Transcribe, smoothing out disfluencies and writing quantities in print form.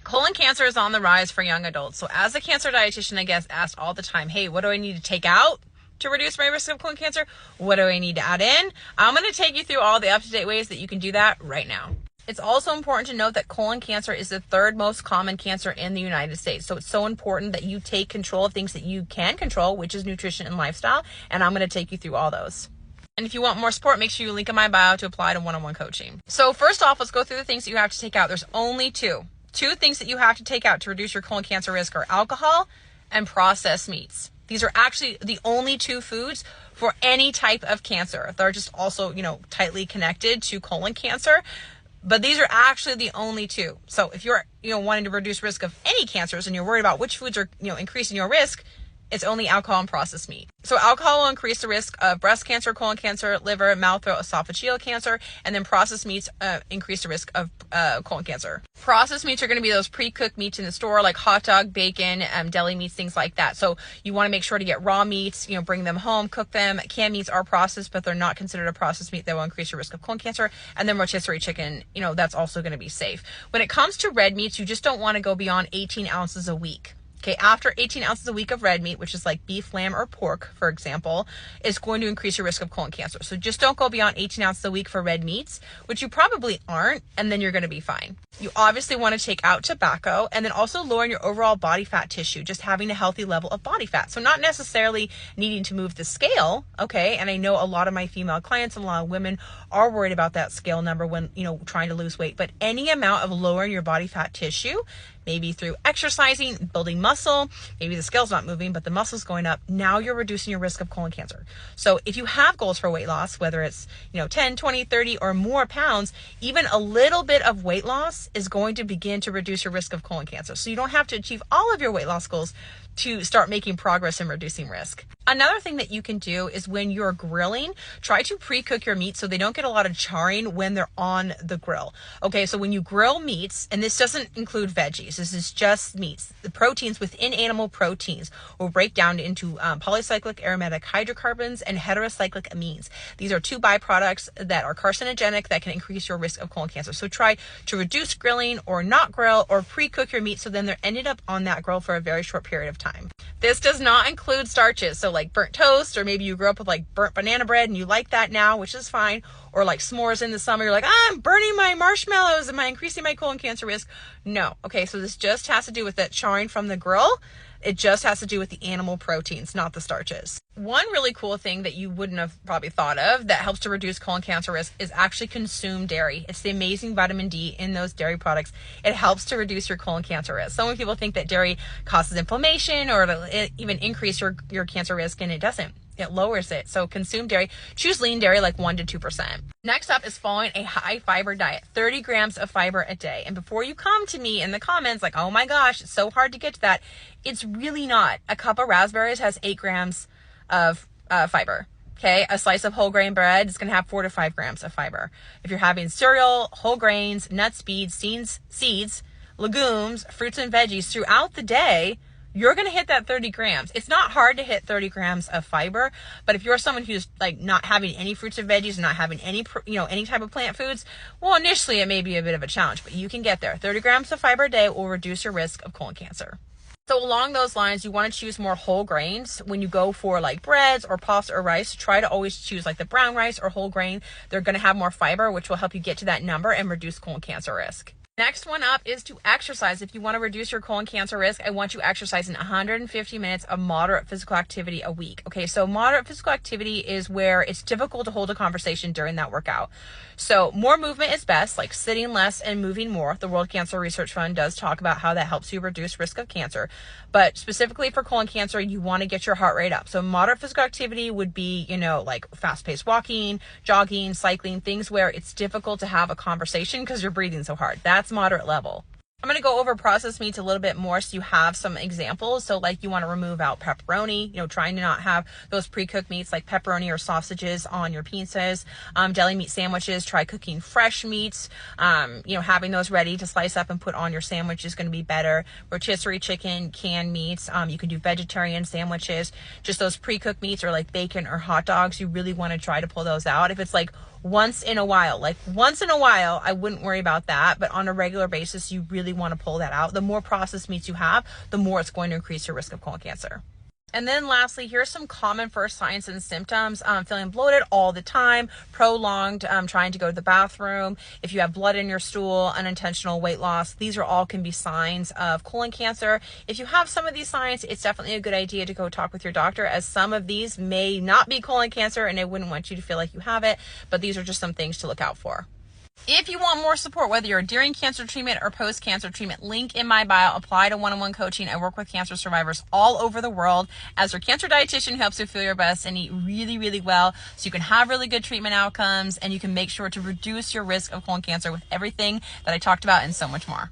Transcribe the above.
Colon cancer is on the rise for young adults. So as a cancer dietitian, I guess asked all the time, hey, what do I need to take out to reduce my risk of colon cancer? What do I need to add in? I'm going to take you through all the up-to-date ways that you can do that right now. It's also important to note that colon cancer is the third most common cancer in the United States. So it's so important that you take control of things that you can control, which is nutrition and lifestyle. And I'm going to take you through all those. And if you want more support, make sure you link in my bio to apply to one-on-one coaching. So first off, let's go through the things that you have to take out. There's only two things that you have to take out to reduce your colon cancer risk are alcohol and processed meats. These are actually the only two foods for any type of cancer. They're just also, tightly connected to colon cancer, but these are actually the only two. So if you're, wanting to reduce risk of any cancers and you're worried about which foods are, increasing your risk, it's only alcohol and processed meat. So alcohol will increase the risk of breast cancer, colon cancer, liver, mouth, throat, esophageal cancer, and then processed meats increase the risk of colon cancer. Processed meats are going to be those pre-cooked meats in the store, like hot dog, bacon, deli meats, things like that. So you want to make sure to get raw meats, bring them home, cook them. Canned meats are processed, but they're not considered a processed meat that will increase your risk of colon cancer. And then rotisserie chicken, that's also going to be safe. When it comes to red meats, you just don't want to go beyond 18 ounces a week. Okay, after 18 ounces a week of red meat, which is like beef, lamb, or pork, for example, is going to increase your risk of colon cancer. So just don't go beyond 18 ounces a week for red meats, which you probably aren't, and then you're going to be fine. You obviously want to take out tobacco and then also lowering your overall body fat tissue, just having a healthy level of body fat. So not necessarily needing to move the scale, okay? And I know a lot of my female clients and a lot of women are worried about that scale number when, trying to lose weight, but any amount of lowering your body fat tissue, maybe through exercising, building muscle, maybe the scale's not moving, but the muscle's going up. Now you're reducing your risk of colon cancer. So if you have goals for weight loss, whether it's, 10, 20, 30 or more pounds, even a little bit of weight loss is going to begin to reduce your risk of colon cancer. So you don't have to achieve all of your weight loss goals to start making progress in reducing risk. Another thing that you can do is when you're grilling, try to pre-cook your meat so they don't get a lot of charring when they're on the grill. Okay, so when you grill meats, and this doesn't include veggies, this is just meats, the proteins within animal proteins will break down into polycyclic aromatic hydrocarbons and heterocyclic amines. These are two byproducts that are carcinogenic that can increase your risk of colon cancer. So try to reduce grilling or not grill or pre-cook your meat so then they're ended up on that grill for a very short period of time. This does not include starches. So like burnt toast, or maybe you grew up with like burnt banana bread and you like that now, which is fine. Or like s'mores in the summer, you're like, I'm burning my marshmallows. Am I increasing my colon cancer risk? No. Okay, so this just has to do with that charring from the grill. It just has to do with the animal proteins, not the starches. One really cool thing that you wouldn't have probably thought of that helps to reduce colon cancer risk is actually consume dairy. It's the amazing vitamin D in those dairy products. It helps to reduce your colon cancer risk. So many people think that dairy causes inflammation or it'll even increase your cancer risk, and it doesn't. It lowers it. So consume dairy. Choose lean dairy, like 1 to 2%. Next up is following a high fiber diet, 30 grams of fiber a day. And before you come to me in the comments like, oh my gosh, it's so hard to get to that, it's really not. A cup of raspberries has 8 grams of fiber. Okay, a slice of whole grain bread is going to have 4 to 5 grams of fiber. If you're having cereal, whole grains, nuts, seeds, legumes, fruits and veggies throughout the day, you're going to hit that 30 grams. It's not hard to hit 30 grams of fiber, but if you're someone who's like not having any fruits or veggies, not having any, any type of plant foods, well, initially it may be a bit of a challenge, but you can get there. 30 grams of fiber a day will reduce your risk of colon cancer. So along those lines, you want to choose more whole grains. When you go for like breads or pasta or rice, try to always choose like the brown rice or whole grain. They're going to have more fiber, which will help you get to that number and reduce colon cancer risk. Next one up is to exercise. If you want to reduce your colon cancer risk, I want you exercising 150 minutes of moderate physical activity a week. Okay, so moderate physical activity is where it's difficult to hold a conversation during that workout. So more movement is best, like sitting less and moving more. The World Cancer Research Fund does talk about how that helps you reduce risk of cancer. But specifically for colon cancer, you want to get your heart rate up. So moderate physical activity would be, like fast-paced walking, jogging, cycling, things where it's difficult to have a conversation because you're breathing so hard. That's moderate level. I'm going to go over processed meats a little bit more so you have some examples. So like you want to remove out pepperoni, trying to not have those pre-cooked meats like pepperoni or sausages on your pizzas. Deli meat sandwiches, try cooking fresh meats. Having those ready to slice up and put on your sandwich is going to be better. Rotisserie chicken, canned meats. You can do vegetarian sandwiches. Just those pre-cooked meats or like bacon or hot dogs, you really want to try to pull those out. If it's once in a while, I wouldn't worry about that. But on a regular basis, you really really want to pull that out. The more processed meats you have, the more it's going to increase your risk of colon cancer. And then lastly, here's some common first signs and symptoms. Feeling bloated all the time, prolonged trying to go to the bathroom. If you have blood in your stool, unintentional weight loss, these all can be signs of colon cancer. If you have some of these signs, it's definitely a good idea to go talk with your doctor, as some of these may not be colon cancer and they wouldn't want you to feel like you have it, but these are just some things to look out for. If you want more support, whether you're during cancer treatment or post-cancer treatment, link in my bio, apply to one-on-one coaching. I work with cancer survivors all over the world as your cancer dietitian who helps you feel your best and eat really, really well so you can have really good treatment outcomes and you can make sure to reduce your risk of colon cancer with everything that I talked about and so much more.